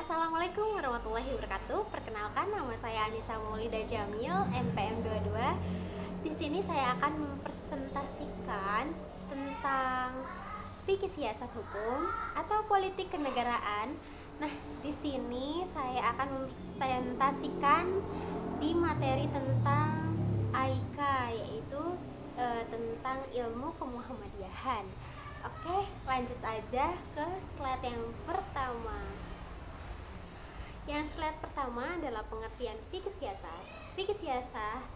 Assalamualaikum warahmatullahi wabarakatuh. Perkenalkan, nama saya Anissa Maulida Jamil, NPM 22. Di sini saya akan mempresentasikan tentang fikih siasat hukum atau politik kenegaraan. Nah, di sini saya akan mempresentasikan di materi tentang AIK, yaitu tentang ilmu kemuhammadiyahan. Oke, lanjut aja ke slide yang pertama. Yang slide pertama adalah pengertian fikih siasat. Fikih siasat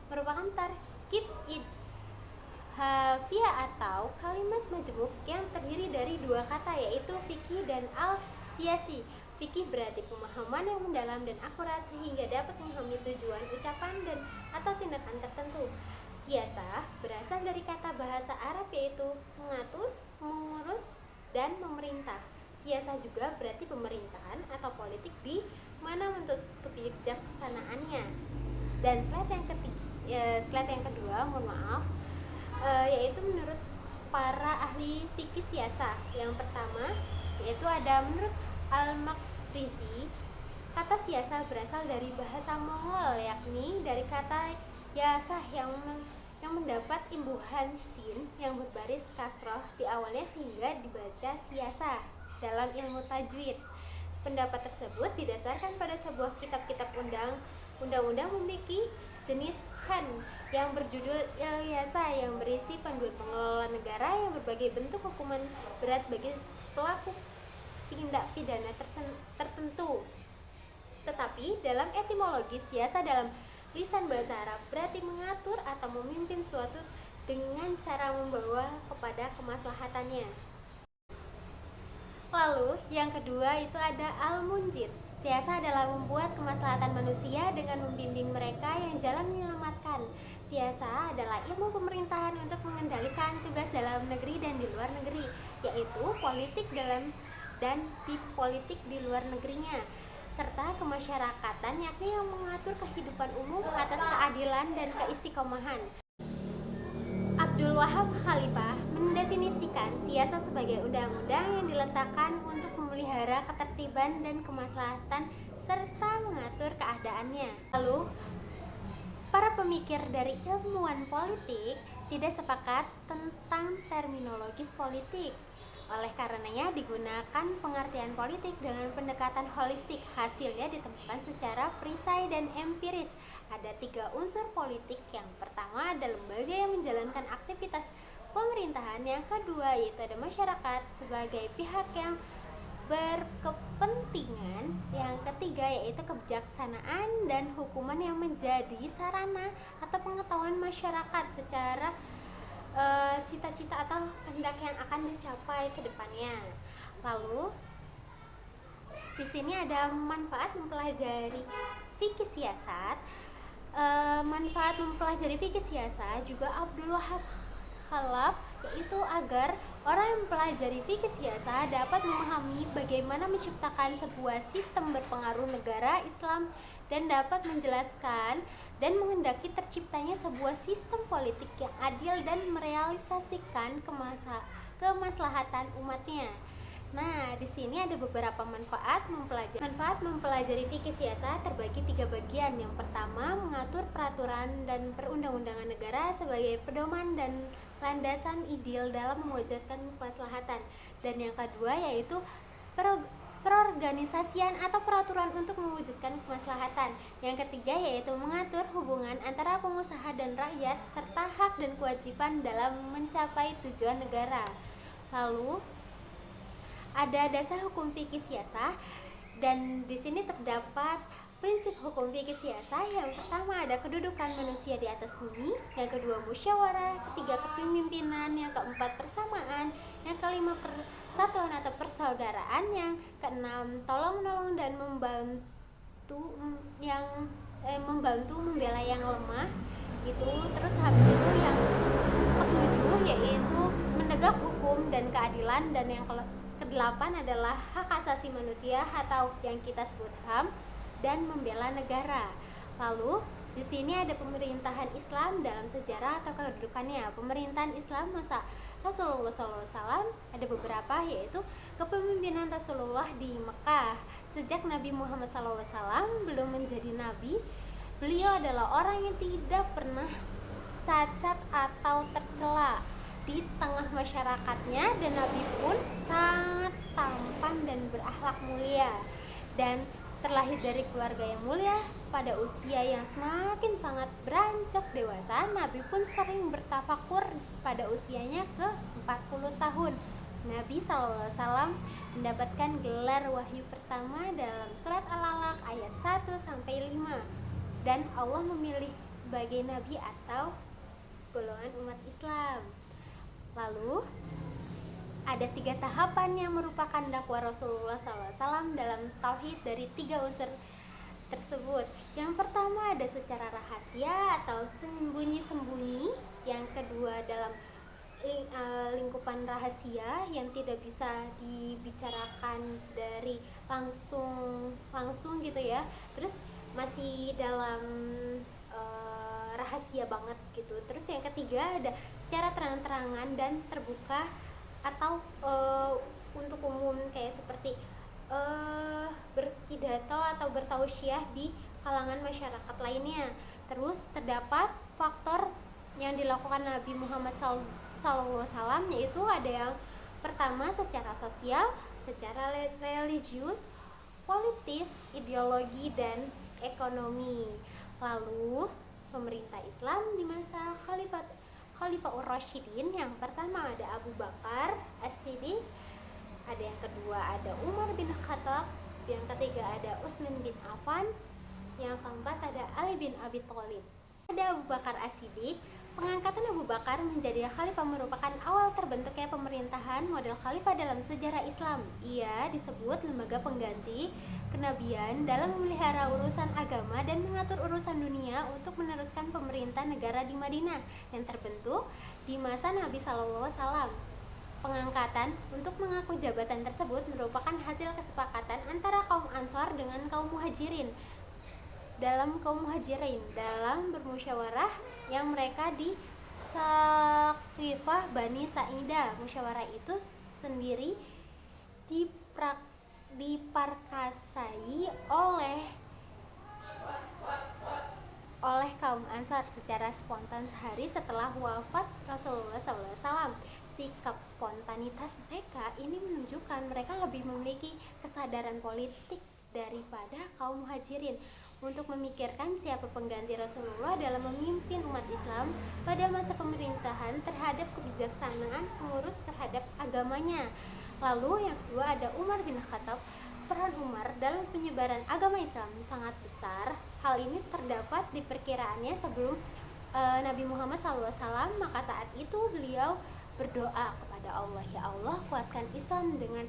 merupakan tarkib idhafiyah atau kalimat majmuk yang terdiri dari dua kata, yaitu fikih dan al-siasi. Fikih berarti pemahaman yang mendalam dan akurat sehingga dapat memahami tujuan, ucapan, dan atau tindakan tertentu. Siasah berasal dari kata bahasa Arab yaitu mengatur, mengurus, dan memerintah. Siasah juga berarti pemerintahan atau politik di mana menuntut kebijaksanaannya. Dan slide yang kedua, mohon maaf, yaitu menurut para ahli fikih siasah. Yang pertama yaitu ada menurut Al-Maqrizi, kata siasah berasal dari bahasa Mongol, yakni dari kata yasah yang mendapat imbuhan sin yang berbaris kasroh di awalnya sehingga dibaca siasah dalam ilmu tajwid. Pendapat tersebut didasarkan pada sebuah kitab-kitab undang-undang memiliki jenis khan yang berjudul Ilyasa yang berisi panduan pengelola negara yang berbagai bentuk hukuman berat bagi pelaku tindak pidana tertentu. Tetapi dalam etimologi siasa dalam lisan bahasa Arab berarti mengatur atau memimpin suatu dengan cara membawa kepada kemaslahatannya. Lalu yang kedua itu ada al-munjid. Siasa adalah membuat kemaslahatan manusia dengan membimbing mereka yang jalan menyelamatkan. Siasa adalah ilmu pemerintahan untuk mengendalikan tugas dalam negeri dan di luar negeri, yaitu politik dalam dan di politik di luar negerinya, serta kemasyarakatan, yakni yang mengatur kehidupan umum atas keadilan dan keistiqomahan. Abdul Wahab Khalifah mendefinisikan siasa sebagai undang-undang yang diletakkan untuk memelihara ketertiban dan kemaslahatan serta mengatur keadaannya. Lalu, para pemikir dari ilmuwan politik tidak sepakat tentang terminologis politik. Oleh karenanya digunakan pengertian politik dengan pendekatan holistik. Hasilnya ditemukan secara perisai dan empiris. Ada 3 unsur politik. Yang pertama ada lembaga yang menjalankan aktivitas pemerintahan. Yang kedua yaitu ada masyarakat sebagai pihak yang berkepentingan. Yang ketiga yaitu kebijaksanaan dan hukuman yang menjadi sarana atau pengetahuan masyarakat secara cita-cita atau kehendak yang akan dicapai ke depannya. Lalu di sini ada manfaat mempelajari fikih siasat. Manfaat mempelajari fikih siasat juga Abdul Wahab Khalaf, yaitu agar orang yang mempelajari fikih siasat dapat memahami bagaimana menciptakan sebuah sistem berpengaruh negara Islam dan dapat menjelaskan dan menghendaki terciptanya sebuah sistem politik yang adil dan merealisasikan kemaslahatan umatnya. Nah, di sini ada beberapa manfaat mempelajari fikih siasat terbagi 3 bagian. Yang pertama, mengatur peraturan dan perundang-undangan negara sebagai pedoman dan landasan ideal dalam mewujudkan kemaslahatan. Dan yang kedua yaitu perorganisasian atau peraturan untuk mewujudkan kemaslahatan. Yang ketiga yaitu mengatur hubungan antara pengusaha dan rakyat serta hak dan kewajiban dalam mencapai tujuan negara. Lalu ada dasar hukum fikih siasah, dan di sini terdapat prinsip hukum fikih siasah. Yang pertama ada kedudukan manusia di atas bumi, yang kedua musyawarah, ketiga kepemimpinan, yang keempat persamaan, yang kelima persatuan atau persaudaraan, yang keenam tolong-menolong dan membantu membela yang lemah itu. Terus habis itu yang ketujuh yaitu menegak hukum dan keadilan, dan yang kedelapan adalah hak asasi manusia atau yang kita sebut HAM dan membela negara. Lalu di sini ada pemerintahan Islam dalam sejarah atau kedudukannya. Pemerintahan Islam masa Rasulullah SAW ada beberapa, yaitu kepemimpinan Rasulullah di Mekah Sejak Nabi Muhammad SAW belum menjadi nabi, beliau adalah orang yang tidak pernah cacat atau tercela di tengah masyarakatnya, dan Nabi pun sangat tampan dan berakhlak mulia dan terlahir dari keluarga yang mulia. Pada usia yang semakin sangat beranjak dewasa, Nabi pun sering bertafakur pada usianya ke 40 tahun. Nabi SAW mendapatkan gelar wahyu pertama dalam surat Al-Alaq ayat 1-5, dan Allah memilih sebagai nabi atau golongan umat Islam. Lalu ada 3 tahapan yang merupakan dakwah Rasulullah SAW dalam tauhid dari 3 unsur tersebut. Yang pertama ada secara rahasia atau sembunyi-sembunyi. Yang kedua dalam lingkupan rahasia yang tidak bisa dibicarakan dari langsung gitu ya. Terus masih dalam rahasia banget gitu. Terus yang ketiga ada secara terang-terangan dan terbuka atau untuk umum, kayak seperti berpidato atau bertausiah di kalangan masyarakat lainnya. Terus terdapat faktor yang dilakukan Nabi Muhammad SAW, yaitu ada yang pertama secara sosial, secara religius, politis, ideologi, dan ekonomi. Lalu pemerintah Islam di masa Khalifah Ur-Rasyidin, yang pertama ada Abu Bakar As-Siddiq, ada yang kedua ada Umar bin Khattab, yang ketiga ada Utsman bin Affan, yang keempat ada Ali bin Abi Thalib. Ada Abu Bakar As-Siddiq. Pengangkatan Abu Bakar menjadi khalifah merupakan awal terbentuknya pemerintahan model khalifah dalam sejarah Islam. Ia disebut lembaga pengganti kenabian dalam memelihara urusan agama dan mengatur urusan dunia untuk meneruskan pemerintah negara di Madinah yang terbentuk di masa Nabi SAW. Pengangkatan untuk mengaku jabatan tersebut merupakan hasil kesepakatan antara kaum Ansor dengan kaum Muhajirin dalam bermusyawarah yang mereka di Saqifah Bani Sa'idah. Musyawarah itu sendiri diperkasai oleh kaum Ansar secara spontan sehari setelah wafat Rasulullah SAW. Sikap spontanitas mereka ini menunjukkan mereka lebih memiliki kesadaran politik daripada kaum Muhajirin untuk memikirkan siapa pengganti Rasulullah dalam memimpin umat Islam pada masa pemerintahan terhadap kebijaksanaan pengurus terhadap agamanya. Lalu yang kedua ada Umar bin Khattab. Peran Umar dalam penyebaran agama Islam sangat besar. Hal ini terdapat di perkiraannya sebelum Nabi Muhammad SAW, maka saat itu beliau berdoa kepada Allah, ya Allah, kuatkan Islam dengan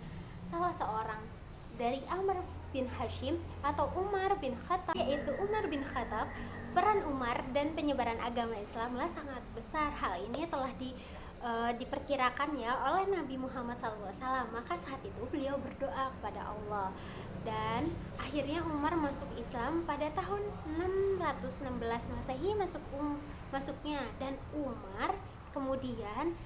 salah seorang dari Amr bin Hashim atau Umar bin Khattab, yaitu Umar bin Khattab. Peran Umar dan penyebaran agama Islamlah sangat besar. Hal ini telah diperkirakan ya oleh Nabi Muhammad SAW. Maka saat itu beliau berdoa kepada Allah, dan akhirnya Umar masuk Islam pada tahun 616 Masehi masuknya, dan Umar kemudian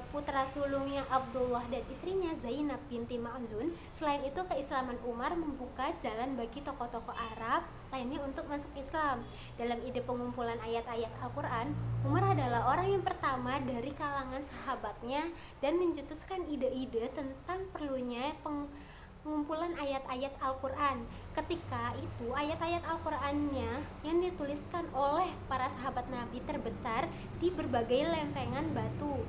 putra sulungnya Abdullah dan istrinya Zainab binti Ma'zun. Selain itu, keislaman Umar membuka jalan bagi tokoh-tokoh Arab lainnya untuk masuk Islam. Dalam ide pengumpulan ayat-ayat Al-Quran, Umar adalah orang yang pertama dari kalangan sahabatnya dan mencetuskan ide-ide tentang perlunya pengumpulan ayat-ayat Al-Quran. Ketika itu ayat-ayat Al-Qurannya yang dituliskan oleh para sahabat Nabi terbesar di berbagai lempengan batu,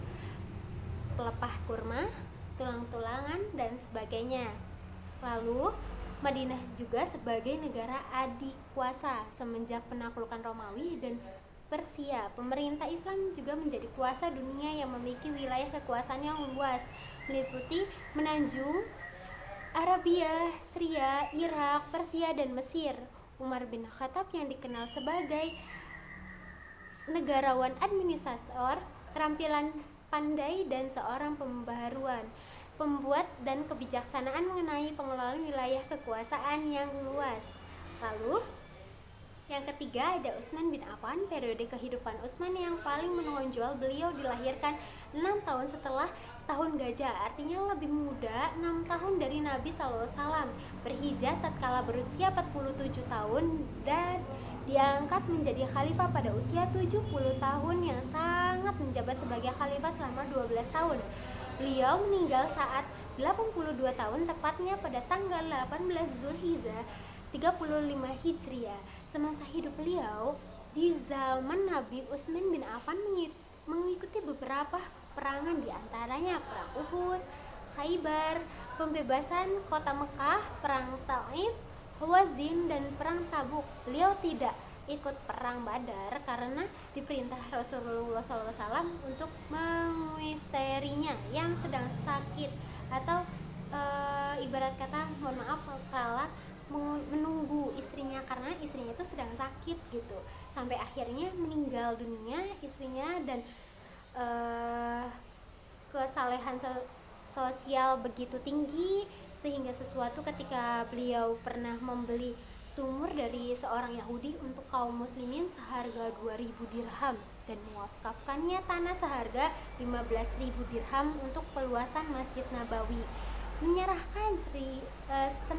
pelepah kurma, tulang-tulangan, dan sebagainya. Lalu Madinah juga sebagai negara adikuasa semenjak penaklukan Romawi dan Persia. Pemerintah Islam juga menjadi kuasa dunia yang memiliki wilayah kekuasaan yang luas, meliputi Menanjung, Arabia, Syria, Irak, Persia, dan Mesir. Umar bin Khattab yang dikenal sebagai negarawan administrator, keterampilan pandai, dan seorang pembuat dan kebijaksanaan mengenai pengelolaan wilayah kekuasaan yang luas. Lalu Yang ketiga ada Utsman bin Affan. Periode kehidupan Utsman yang paling menonjol, beliau dilahirkan 6 tahun setelah tahun gajah, artinya lebih muda 6 tahun dari Nabi SAW. Berhijrah tatkala berusia 47 tahun dan diangkat menjadi khalifah pada usia 70 tahun yang sangat menjabat sebagai khalifah selama 12 tahun. Beliau meninggal saat 82 tahun, tepatnya pada tanggal 18 Zulhijjah 35 Hijriah. Semasa hidup beliau, di zaman Nabi, Utsman bin Affan mengikuti beberapa perangan, diantaranya perang Uhud, Khaybar, pembebasan kota Mekah, perang Taif, Hawazin, dan perang Tabuk. Beliau tidak ikut perang Badar karena diperintah Rasulullah SAW untuk mengisterinya yang sedang sakit, atau ibarat kata mohon maaf kala menunggu istrinya karena istrinya itu sedang sakit gitu, sampai akhirnya meninggal dunia istrinya. Dan kesalehan sosial begitu tinggi sehingga sesuatu ketika beliau pernah membeli sumur dari seorang Yahudi untuk kaum muslimin seharga 2000 dirham dan mewakafkannya tanah seharga 15.000 dirham untuk peluasan Masjid Nabawi, menyerahkan 940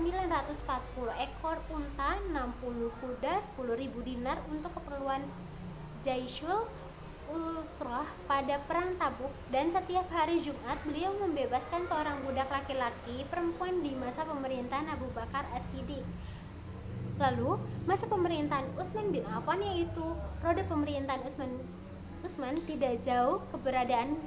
ekor unta, 60 kuda, 10.000 dinar untuk keperluan Jaisul Usrah pada perang Tabuk, dan setiap hari Jumat beliau membebaskan seorang budak laki-laki perempuan di masa pemerintahan Abu Bakar As-Siddiq. Lalu masa pemerintahan Utsman bin Affan, yaitu roda pemerintahan Utsman tidak jauh keberadaan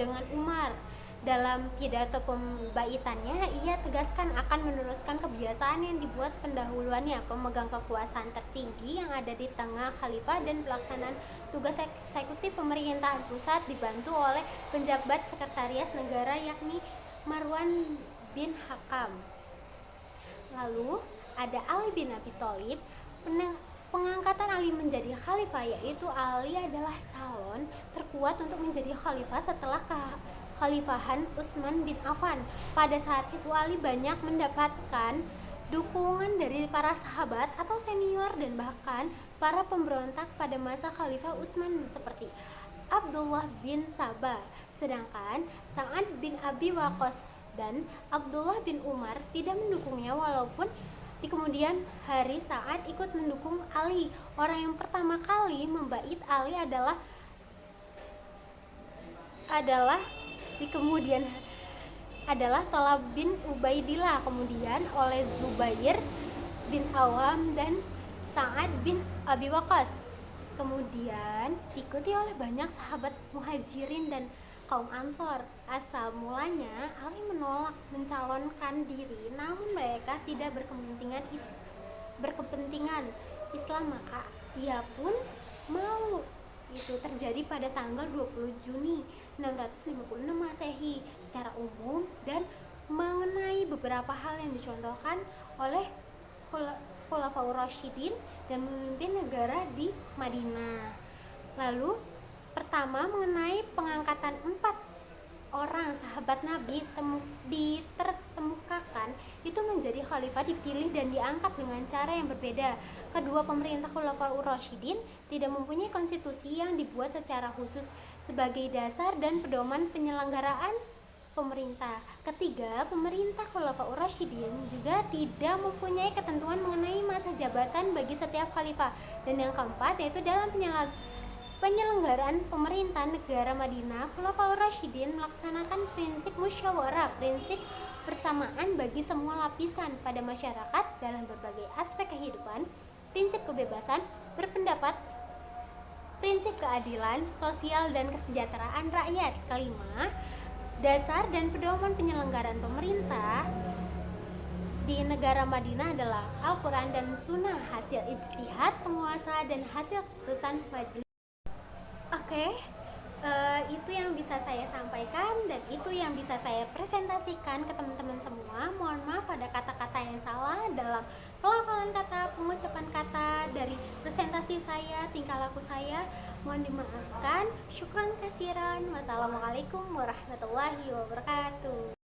dengan Umar. Dalam pidato pembaitannya, ia tegaskan akan meneruskan kebiasaan yang dibuat pendahuluannya, pemegang kekuasaan tertinggi yang ada di tengah khalifah dan pelaksanaan tugas eksekutif pemerintahan pusat dibantu oleh penjabat sekretariat negara yakni Marwan bin Hakam. Lalu ada Ali bin Abi Thalib. Pengangkatan Ali menjadi khalifah, yaitu Ali adalah calon terkuat untuk menjadi khalifah setelah Khalifahan Utsman bin Affan. Pada saat itu Ali banyak mendapatkan dukungan dari para sahabat atau senior dan bahkan para pemberontak pada masa Khalifah Utsman seperti Abdullah bin Sabah. Sedangkan Sa'ad bin Abi Waqqas dan Abdullah bin Umar tidak mendukungnya, walaupun di kemudian hari Sa'ad ikut mendukung Ali. Orang yang pertama kali membait Ali adalah di kemudian adalah Thalab bin Ubaidillah, kemudian oleh Zubair bin Awam dan Sa'ad bin Abi Waqqas, kemudian diikuti oleh banyak sahabat Muhajirin dan kaum Ansor. Asal mulanya Ali menolak mencalonkan diri, namun mereka tidak berkepentingan Islam, maka ia pun mau. Itu terjadi pada tanggal 20 Juni 656 Masehi secara umum dan mengenai beberapa hal yang dicontohkan oleh Khulafaur Rasyidin dan memimpin negara di Madinah. Lalu pertama mengenai pengangkatan 4 orang sahabat Nabi diterkemukakan itu menjadi khalifah, dipilih dan diangkat dengan cara yang berbeda. Kedua, pemerintah Khulafaur Rasyidin tidak mempunyai konstitusi yang dibuat secara khusus sebagai dasar dan pedoman penyelenggaraan pemerintah. Ketiga, pemerintah Khulafaur Rasyidin juga tidak mempunyai ketentuan mengenai masa jabatan bagi setiap khalifah. Dan yang keempat, yaitu dalam penyelenggaraan pemerintahan negara Madinah, Khulafaur Rasyidin melaksanakan prinsip musyawarah, prinsip persamaan bagi semua lapisan pada masyarakat dalam berbagai aspek kehidupan, prinsip kebebasan berpendapat, prinsip keadilan sosial dan kesejahteraan rakyat. Kelima, dasar dan pedoman penyelenggaraan pemerintah di negara Madinah adalah Al-Quran dan Sunnah, hasil ijtihad penguasa dan hasil keputusan majelis. Oke, itu yang bisa saya sampaikan dan itu yang bisa saya presentasikan ke teman-teman semua. Mohon maaf ada kata-kata yang salah dalam pelafalan kata, pengucapan kata dari presentasi saya, tingkah laku saya. Mohon dimaafkan. Syukran kasiran. Wassalamualaikum warahmatullahi wabarakatuh.